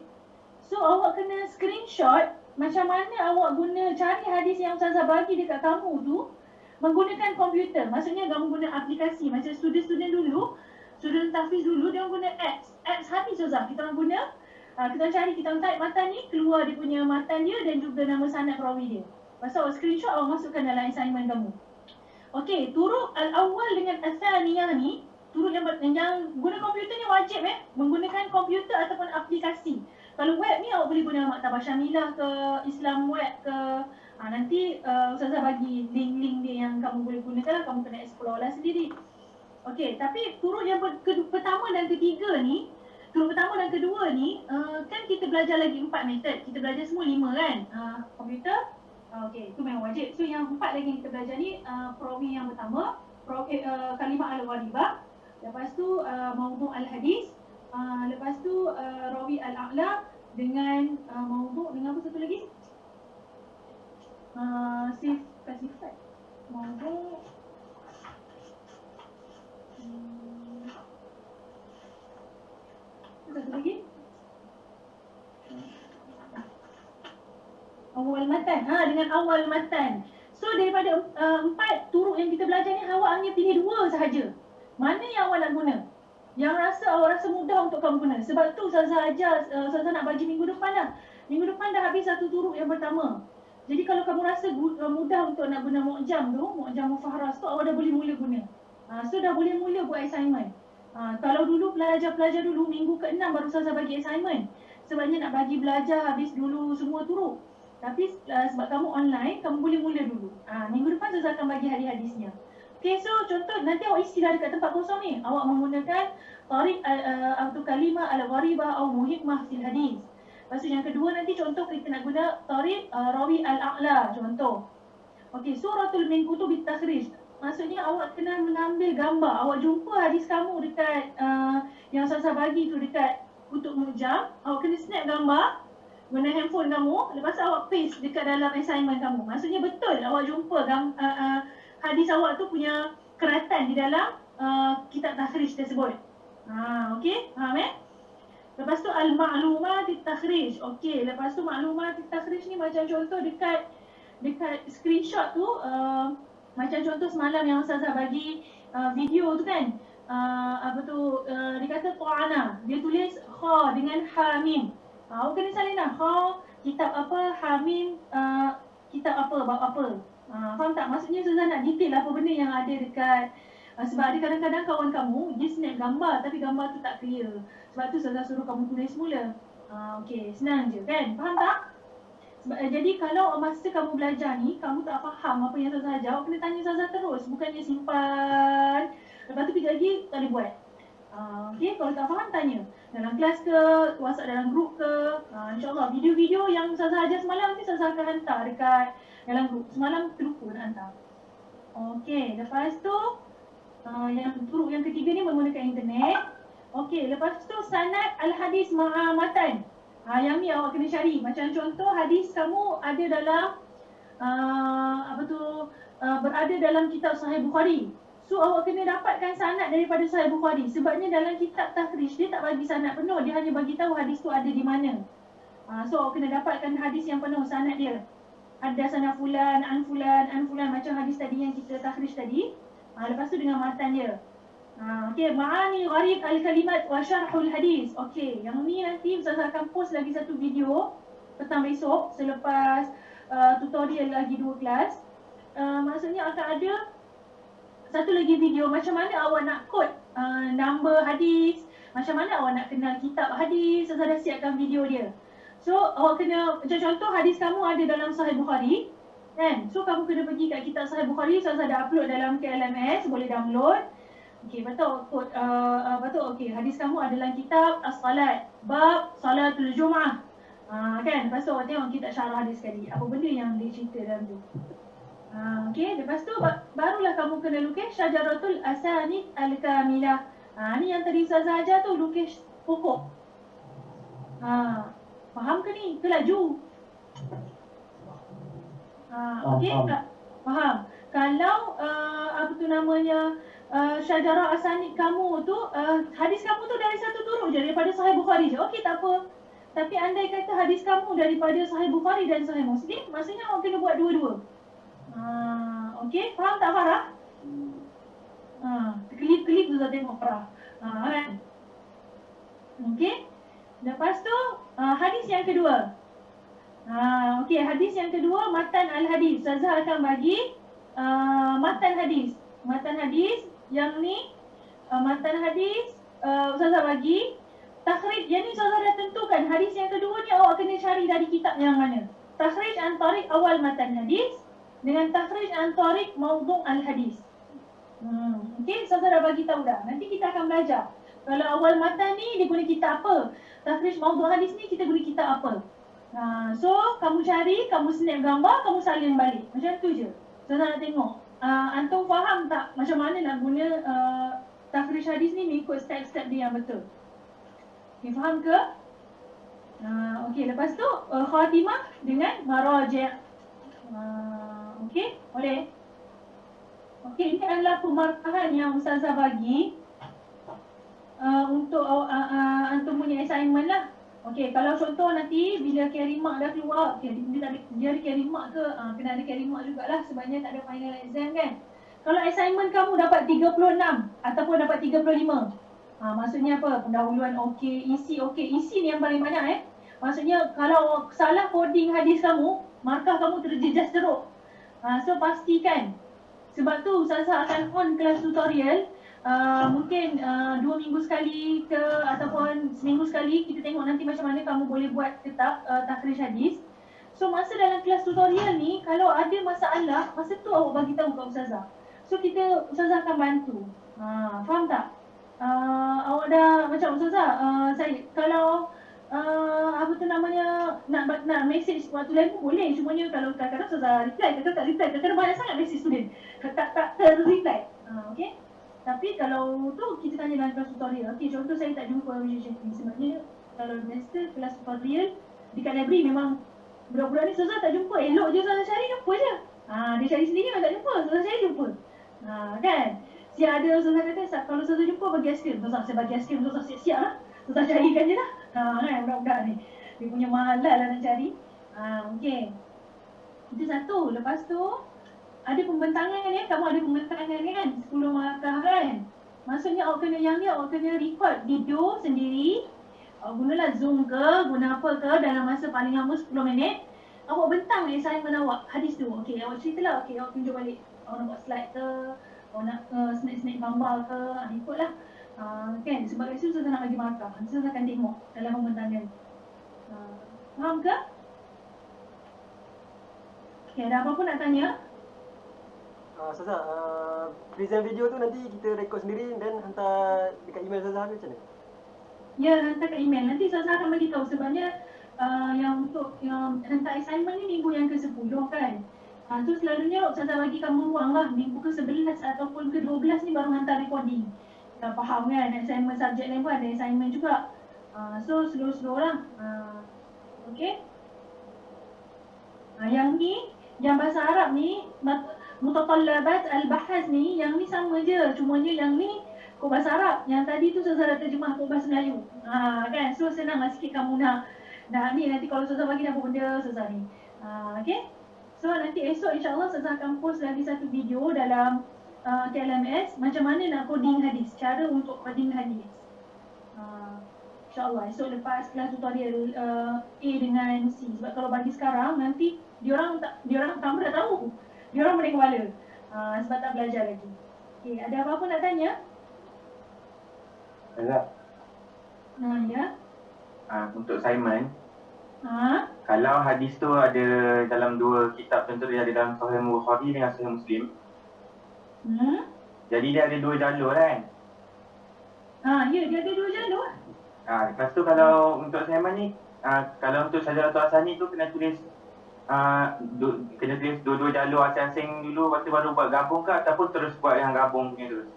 So awak kena screenshot macam mana awak guna cari hadis yang Ustazah bagi dekat kamu tu menggunakan komputer. Maksudnya kamu guna aplikasi. Macam student-student dulu, student tahfiz dulu, dia guna apps. Apps hadis Ustazah. Kita orang guna, kita orang cari, kita orang type matan ni, keluar dia punya matan dia dan juga nama sanad perawi dia. Lepas tu awak screenshot, awak masukkan dalam assignment kamu. Okey, turuk al-awwal dengan al-thaniyah ni, turuk yang guna komputer ni wajib menggunakan komputer ataupun aplikasi. Kalau web ni awak boleh guna Maktabah Syamilah ke, Islam Web ke. Nanti Ustazah bagi link-link dia yang kamu boleh gunakan lah, kamu kena explore lah sendiri. Okey, tapi turuk yang pertama dan ketiga ni, turuk pertama dan kedua ni, kan kita belajar lagi 4 metod. Kita belajar semua 5 kan? Komputer, okey, itu memang wajib. So yang 4 lagi yang kita belajar ni, perawi yang pertama, kalimah al-gharibah. Lepas tu maudhu' al-hadis. Lepas tu rawi al-a'la dengan maudhu' dengan apa satu lagi? Sifat. Maudhu' satu lagi? Awal matan. Dengan awal matan. So daripada 4 turuk yang kita belajar ni, awak hanya pilih 2 sahaja. Mana yang awak nak guna? Yang awak rasa mudah untuk kamu guna. Sebab tu Ustazah ajar, Ustazah nak bagi minggu depan dah. Minggu depan dah habis satu turuk yang pertama. Jadi kalau kamu rasa mudah untuk nak guna mu'jam tu, mu'jam mufahras tu, awak dah boleh mula guna. So dah boleh mula buat assignment. Kalau dulu pelajar dulu, minggu ke-6 baru Ustazah bagi assignment. Sebabnya nak bagi belajar habis dulu semua turuk. Tapi sebab kamu online, kamu boleh mula dulu. Minggu depan Ustazah akan bagi hadis-hadisnya. Okay, so contoh nanti awak istilah dekat tempat kosong ni. Awak menggunakan tariq atau kalimah al-gharibah atau muhikmah fil hadis. Lepas tu yang kedua nanti contoh kita nak guna tariq rawi al-a'la contoh. Okay, suratul min kutubit takhrij. Maksudnya awak kena mengambil gambar. Awak jumpa hadis kamu dekat yang Ustazah bagi tu dekat kutub mu'jam. Awak kena snap gambar guna handphone kamu. Lepas tu awak paste dekat dalam assignment kamu. Maksudnya betul awak jumpa hadis awak tu punya keratan di dalam kitab takhrij tersebut. Okey, faham Lepas tu al-ma'lumat at-takhrij. Okey, lepas tu maklumat at-takhrij ni macam contoh dekat screenshot tu, macam contoh semalam yang Ustazah bagi video tu kan. Dia kata ta'ana. Dia tulis kha dengan ha mim. Awak kena salin lah. Kha kitab apa, ha mim kitab apa, bab apa. Faham tak? Maksudnya Ustazah nak detail apa benda yang ada dekat sebab ada kadang-kadang kawan kamu dia snap gambar tapi gambar tu tak clear. Sebab tu Ustazah suruh kamu tulis mula. Okey, senang je kan? Faham tak? Jadi kalau masa kamu belajar ni, kamu tak faham apa yang Ustazah ajar, awak kena tanya Ustazah terus. Bukannya simpan. Lepas tu kejap lagi tak boleh buat. Okey, kalau tak faham tanya. Dalam kelas ke, WhatsApp dalam grup ke. InsyaAllah video-video yang Ustazah ajar semalam nanti Ustazah akan hantar dekat dalam grup. Semalam terlupa nak hantar. Okey, lepas tu yang turuk yang ketiga ni menggunakan internet. Okey, lepas tu sanad al-hadis ma'amatan. Yang ni awak kena cari. Macam contoh hadis kamu ada dalam berada dalam kitab Sahih Bukhari. So awak kena dapatkan sanad daripada Sahih Bukhari. Sebabnya dalam kitab takhrij dia tak bagi sanad penuh, dia hanya bagi tahu hadis tu ada di mana. So awak kena dapatkan hadis yang penuh sanad dia. Haddatsana fulan an fulan macam hadis tadi yang kita takhrij tadi. Lepas tu dengan matan dia. Okey, ma'ani gharib al-kalimat wa syarhul hadis. Okey, yang ni nanti Ustazah akan post lagi satu video petang besok selepas tutorial lagi 2 kelas. Maksudnya akan ada satu lagi video macam mana awak nak kod number hadis, macam mana awak nak kenal kitab hadis. Ustazah dah siapkan video dia. So awak kena, macam contoh hadis kamu ada dalam Sahih Bukhari kan? So kamu kena pergi kat kitab Sahih Bukhari. Ustazah dah upload dalam KLMS, boleh download. Okey, betul kod okey, hadis kamu ada dalam kitab As-Salat, bab Salatul Jum'ah. Kan? Lepas tu awak tengok kitab syarah hadis sekali. Apa benda yang dia cerita dalam tu. Okey, lepas tu barulah kamu kena lukis Syajaratul Asanid Al-Kamilah. Ni yang tadi Ustazah ajar tu, lukis pokok. Faham ke ni? Ke laju? Okey, faham. Kalau syajarah asanid kamu tu, hadis kamu tu dari satu turuk je, daripada Sahih Bukhari je. Okey, tak apa. Tapi andai kata hadis kamu daripada Sahih Bukhari dan Sahih Muslim, maksudnya awak kena buat dua-dua. Okey, faham tak Farah? Kelip-kelip tu saya tengok Farah. Kan? Okey. Lepas tu hadis yang kedua. Okey, hadis yang kedua matan al-hadis. Ustazah akan bagi matan hadis. Matan hadis yang ni matan hadis Ustazah bagi takhrij. Yang ni Ustazah dah tentukan hadis yang kedua ni awak kena cari dari kitab yang mana. Takhrij an tariq awal matan hadis dengan takhrij an tariq maudhu' al-hadis. Okey, Ustazah dah bagi tahu dah. Nanti kita akan belajar. Kalau awal matan ni dia guna kitab apa? Takhrij maudhu' hadis ni kita guna kitab apa? So kamu cari, kamu snap gambar, kamu salin balik. Macam tu je. Ustazah nak tengok. Antum faham tak macam mana nak guna takhrij hadis ni mengikut step-step dia yang betul? Okay, faham ke? Okey, lepas tu khatimah dengan maraji'. Okey, boleh? Okey, ini adalah pemarkahan yang Ustazah bagi untuk antum punya assignment lah. Okey, kalau contoh nanti bila carry mark dah keluar, dia ada carry mark ke? Kena ada carry mark jugalah sebabnya tak ada final exam kan. Kalau assignment kamu dapat 36 ataupun dapat 35, maksudnya apa? Pendahuluan okey, isi okey. Isi ni yang paling banyak Maksudnya kalau salah coding hadis kamu, markah kamu terjejas teruk. So pastikan. Sebab tu Ustazah akan on kelas tutorial. Mungkin 2 minggu sekali ke ataupun seminggu sekali, kita tengok nanti macam mana kamu boleh buat tetap takhrij hadis. So masa dalam kelas tutorial ni, kalau ada masalah, masa tu awak bagi tahu kat Ustazah. So Ustazah akan bantu. Faham tak? Awak dah macam Ustazah, saya kalau apa tu namanya, nak message waktu lain pun boleh. Cumanya kalau kadang-kadang Ustazah reply, kadang-kadang tak reply, kadang-kadang banyak sangat message student tak ter-reply. Okay? Tapi kalau tu kita tanya dalam kelas tutorial. Okey, contoh saya tak jumpa visual shaping. Sebabnya kalau biasa kelas tutorial dekat library memang budak-budak ni Ustazah tak jumpa. Elok je Ustazah cari, jumpa je. Dia cari sendiri memang tak jumpa. Ustazah cari jumpa. Kan? Siap ada Ustazah kata, kalau Ustazah jumpa bagi aiskrim. Ustazah saya bagi aiskrim, Ustazah siap-siap lah. Ustazah carikan je lah. Kan budak-budak ni. Dia punya mahalat lah nak cari. Okey. Itu satu. Lepas tu ada pembentangan kamu ada pembentangan kan 10 markah kan. Maksudnya awak kena awak kena record video sendiri. Gunalah Zoom ke, guna apa ke dalam masa paling lama 10 minit. Awak bentang assignment awak hadis tu. Okey, awak ceritalah. Okey, awak tunjuk balik. Awak nak buat slide ke, awak nak snap gambar ke, ikutlah. Kan sebab itu Ustazah nak bagi markah. Ustazah akan tengok dalam pembentangan. Faham ke? Okey, ada apa-apa nak tanya? Ustazah, present video tu nanti kita rekod sendiri dan hantar dekat email Ustazah ke macam mana? Ya, hantar kat email. Nanti Ustazah akan bagi tahu sebabnya yang untuk yang hantar assignment ni minggu yang ke-10 kan. Tu selalunya Ustazah bagi kamu ruang lah. Minggu ke-11 ataupun ke-12 ni baru hantar recording. Dah faham kan, assignment subjek lain pun ada assignment juga. So slow-slow lah. Okay. Yang ni, yang bahasa Arab ni, Mutatallabat al-bahas ni, yang ni sama je. Cumanya yang ni kod bahasa Arab. Yang tadi tu Ustazah dah terjemah kod bahasa Melayu. Kan? So senang lah sikit kamu nak ni nanti kalau Ustazah bagi apa benda Ustazah ni. Okay? So nanti esok insyaAllah Ustazah akan post lagi satu video dalam KLMS macam mana nak coding hadis. Cara untuk coding hadis. InsyaAllah esok lepas kelas tutorial A dengan C. Sebab kalau bagi sekarang nanti diorang pertama dah tahu. Diorang pening kepala. Sebab tak belajar lagi. Okay, ada apa-apa nak tanya? Ustazah. Ya. Untuk assignment, Kalau hadis tu ada dalam 2 kitab, contoh dia ada dalam Sahih Bukhari dengan Sahih Muslim. Jadi dia ada 2 jalur kan? Ya, dia ada 2 jalur. Lepas tu kalau untuk assignment ni, kalau untuk Syajaratul Asani tu kena tulis dua-dua jalur asing-asing dulu, lepas tu baru buat gabung ke ataupun terus buat yang gabung punya terus?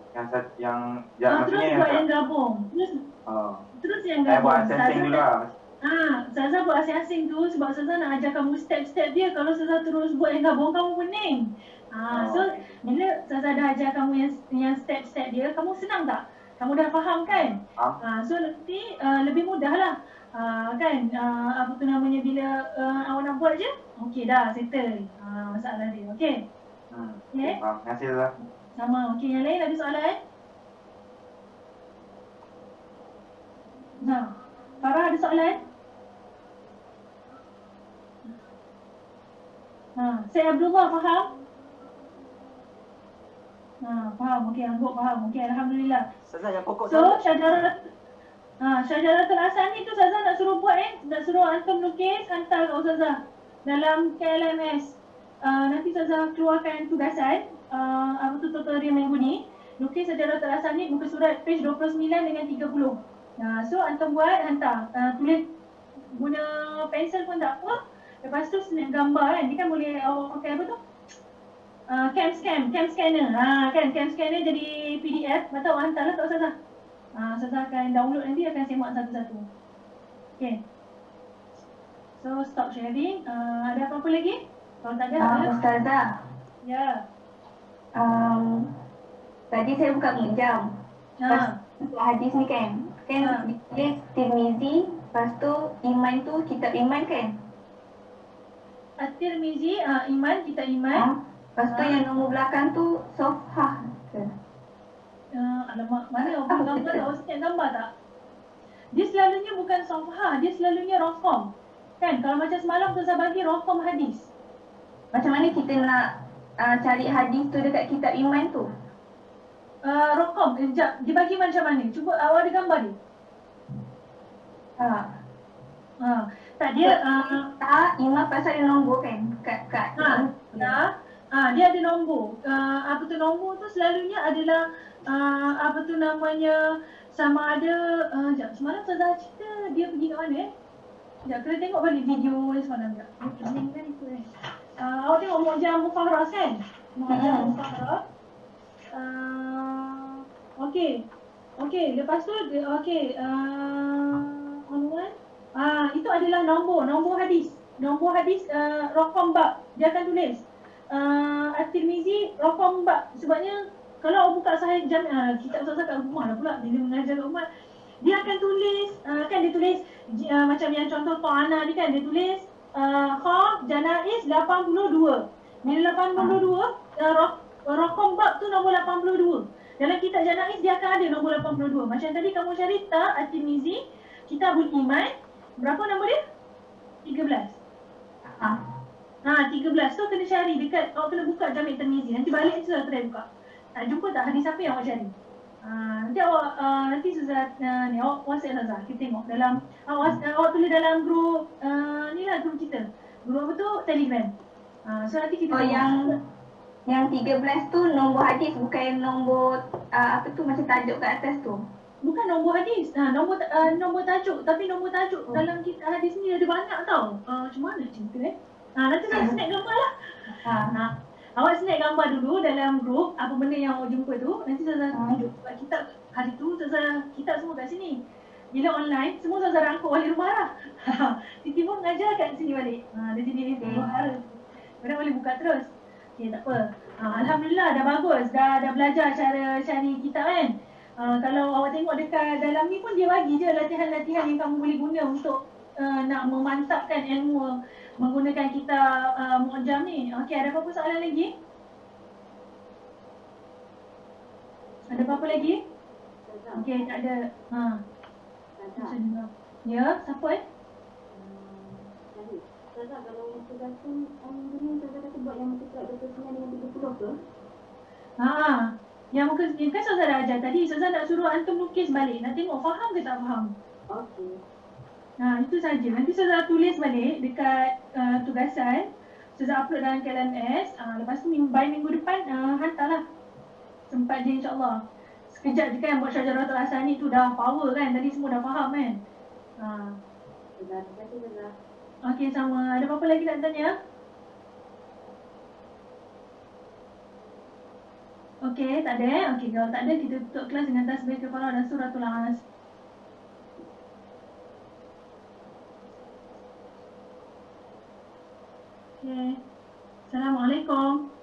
Yang terus buat yang gabung. Terus yang gabung. Buat asing-asing dulu lah. Ustazah buat asing-asing tu sebab Ustazah nak ajar kamu step-step dia. Kalau Ustazah terus buat yang gabung, kamu pening. So bila Ustazah dah ajar kamu yang step-step dia, kamu senang tak? Kamu dah faham kan? Faham. So nanti lebih mudah lah. Kan? Apa tu namanya, bila awak nak buat je, okey dah, settle. Masalah dia. Okey? Okay, faham. Terima kasih Ustazah. Sama. Okey, yang lain ada soalan? Farah ada soalan? Syed Abdullah faham? Faham. Okey, anggap faham. Okey, alhamdulillah. Ustazah yang pokok So, Syajaratul Asani tu Ustazah nak suruh buat nak suruh antum lukis, hantar kat Ustazah dalam KLMS. Nanti Ustazah keluarkan tugasan, apa tu tutorial minggu ni. Lukis Syajaratul Asani muka surat page 29 dengan 30. So antum buat, hantar. Tulis guna pensel pun tak apa. Lepas tu snap gambar kan. Dia kan boleh awak pakai apa tu? Cam scanner. Kan cam scanner jadi PDF. Lepas tu awak hantarlah kat Ustazah. Ustazah akan download, nanti akan semak satu-satu. Okay. So stop sharing. Ada apa-apa lagi? Kalau tak ada, Ustazah, ya. tadi saya buka minjam. Hadis ni kan ditulis Tirmizi, lepas tu Iman tu kitab Iman kan? At-Tirmizi, Iman, kitab Iman. Lepas tu yang nombor belakang tu Sofhah ke? Alamak, mana awak gambar tak? Awak sekian gambar tak? Dia selalunya bukan Sofhah, dia selalunya Raqam. Kan, kalau macam semalam tu saya bagi Raqam hadis. Macam mana kita nak cari hadis tu dekat kitab Iman tu? Raqam, dia bagi macam mana? Cuba awak ada gambar dia? Tak, dia Iman pasal dia nombor kan? Kat dia ada nombor. Apa tu nombor tu selalunya adalah apa tu namanya, sama ada sekejap, semalam Ustazah cerita dia pergi kat mana sekejap, kena tengok balik video semalam sekejap. Pening kan itu awak tengok Mu'jam Mufarras kan? Mu'jam Mufarras. Okey, lepas tu onwan. Itu adalah nombor hadis. Nombor hadis raqam bab. Dia akan tulis At-Tirmizi raqam bab. Sebabnya kalau awak buka Sahih Jami', kitab Ustazah kat rumah lah pula, dia mengajar kat rumah. Dia akan tulis, kan dia tulis macam yang contoh Ta'ana ni kan, dia tulis Janaiz 82. Bila 82, raqam bab tu nombor 82. Dalam kitab Janaiz dia akan ada nombor 82. Macam tadi kamu cari At-Tirmizi, Kitabul Iman, berapa nombor dia? 13. 13. So kena cari dekat, awak kena buka Jami' Tirmizi. Nanti balik Ustazah try buka. Tak jumpa tak hadis apa yang awak cari? Nanti awak nanti Ustazah ni awak WhatsApp Ustazah. Kita tengok dalam awak tulis dalam grup ni lah, grup kita. Grup apa tu? Telegram. So nanti kita yang 13 tu nombor hadis, bukan nombor apa tu macam tajuk kat atas tu. Bukan nombor hadis. Nombor tajuk. Tapi nombor tajuk dalam kitab hadis ni ada banyak tau. Macam mana cerita nanti saya snap gambar lah. Awak snap gambar dulu dalam grup apa benda yang awak jumpa tu. Nanti Ustazah tunjuk. Sebab kitab hari tu Ustazah kitab semua kat sini. Bila online, semua Ustazah rangkuk balik rumah lah. Tiba-tiba mengajar kat sini balik. Dia jadi hari. Korang boleh buka terus. Okay, tak apa. Alhamdulillah dah bagus. Dah belajar cara cari kitab kan. Kalau awak tengok dekat dalam ni pun dia bagi je latihan-latihan yang kamu boleh guna untuk nak memantapkan ilmu menggunakan kitab Mu'jam ni. Okey, ada apa-apa soalan lagi? Ada apa-apa lagi? Okey, tak ada. Ya, siapa Ustazah, kalau tugas tu ni Ustazah kata buat yang muka surat 29 dengan 30 ke? Yang muka ni kan Ustazah dah ajar tadi. Ustazah nak suruh antum lukis balik. Nak tengok faham ke tak faham. Okey. Itu saja. Nanti Ustazah tulis balik dekat tugasan. Ustazah upload dalam KLMS. Lepas tu by minggu depan hantarlah. Sempat je insyaAllah. Sekejap je kan buat Syajaratul Asani tu dah power kan. Tadi semua dah faham kan. Terima kasih Ustazah. Okey, sama. Ada apa-apa lagi nak tanya? Okey, tak ada. Okey, kalau tak ada kita tutup kelas dengan tasbih kafarah dan suratul As. Okey. Assalamualaikum.